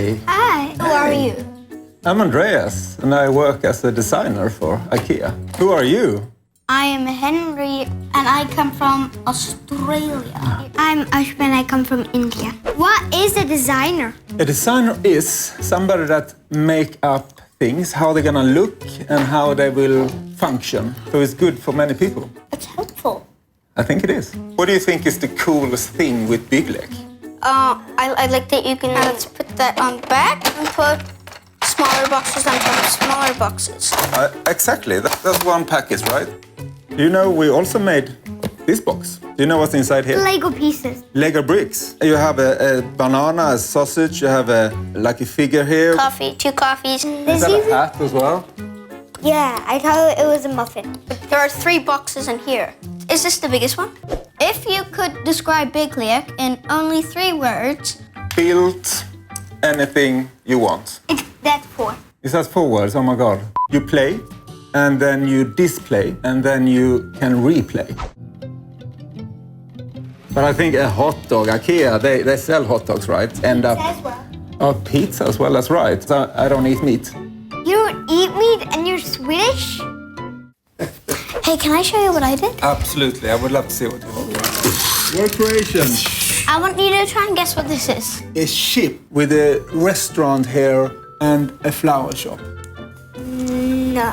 Hi. Hi. Who are you? I'm Andreas, and I work as a designer for IKEA. Who are you? I am Henry, and I come from Australia. I'm Ashwin, I come from India. What is a designer? A designer is somebody that make up things, how they're gonna look and how they will function. So it's good for many people. It's helpful. I think it is. What do you think is the coolest thing with BYGGLEK? I like that you can put that on the back and put smaller boxes on top of smaller boxes. Exactly, that's one package, right? You know, we also made this box. Do you know what's inside here? Lego pieces. Lego bricks. You have a banana, a sausage, you have a figure here. Coffee, 2 coffees. Is that a hat as well? Yeah, I thought it was a muffin. There are 3 boxes in here. Is this the biggest one? If you could describe BYGGLEK in only 3 words... Build anything you want. That's 4. Is that 4 words? Oh my God. You play, and then you display, and then you can replay. But I think a hot dog, IKEA, they sell hot dogs, right? And As well. oh, pizza as well, that's right. So I don't eat meat. You don't eat meat and you're Swedish? Hey, can I show you what I did? Absolutely, I would love to see what you have. Your creation. I want you to try and guess what this is. A ship with a restaurant here and a flower shop. No.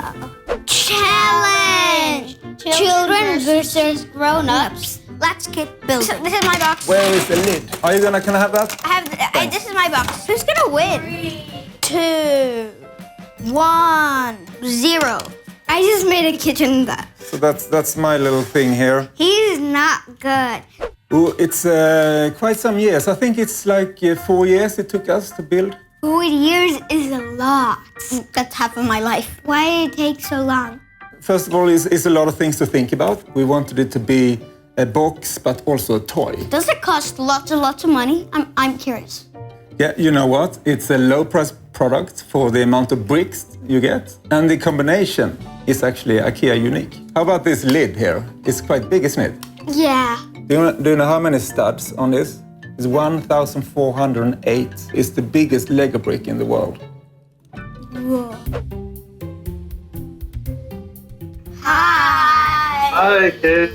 Challenge! Children versus grown-ups. Let's get building. This is my box. Where is the lid? Are you gonna, can I have that? This is my box. Who's gonna win? 3, 2, 1, 0. I just made a kitchen that. So that's my little thing here. He's not good. Ooh, it's quite some years. I think it's like 4 years it took us to build. 4 years is a lot. That's half of my life. Why did it take so long? First of all, it's a lot of things to think about. We wanted it to be a box, but also a toy. Does it cost lots and lots of money? I'm curious. Yeah, you know what? It's a low-price product for the amount of bricks you get. And the combination is actually IKEA unique. How about this lid here? It's quite big, isn't it? Yeah. Do you know how many studs on this? It's 1,408. It's the biggest Lego brick in the world. Whoa. Hi. Hi, kids.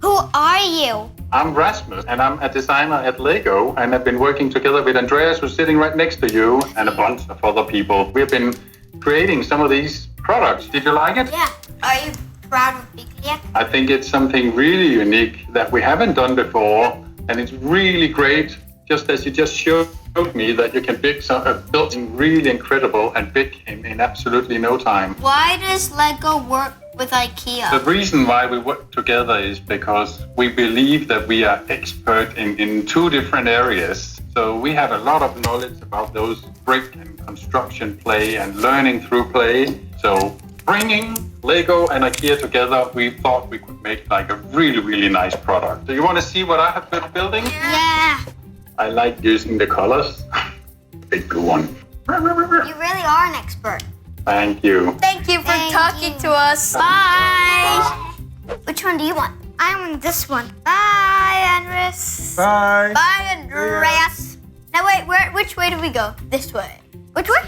Who are you? I'm Rasmus, and I'm a designer at LEGO, and I've been working together with Andreas, who's sitting right next to you, and a bunch of other people. We've been creating some of these products. Did you like it? Yeah. Are you proud of BYGGLEK? I think it's something really unique that we haven't done before, and it's really great, just as you just showed me, that you can build something really incredible and big in absolutely no time. Why does LEGO work with IKEA? The reason why we work together is because we believe that we are expert in 2 different areas. So we have a lot of knowledge about those brick and construction play and learning through play. So bringing LEGO and IKEA together, we thought we could make like a really, really nice product. So you want to see what I have been building? Yeah. I like using the colors. Big blue one. You really are an expert. Thank you. Thank you for talking to us. Bye. Which one do you want? I want this one. Bye, Andres. Bye. Bye, Andreas. Now wait, which way do we go? This way. Which way?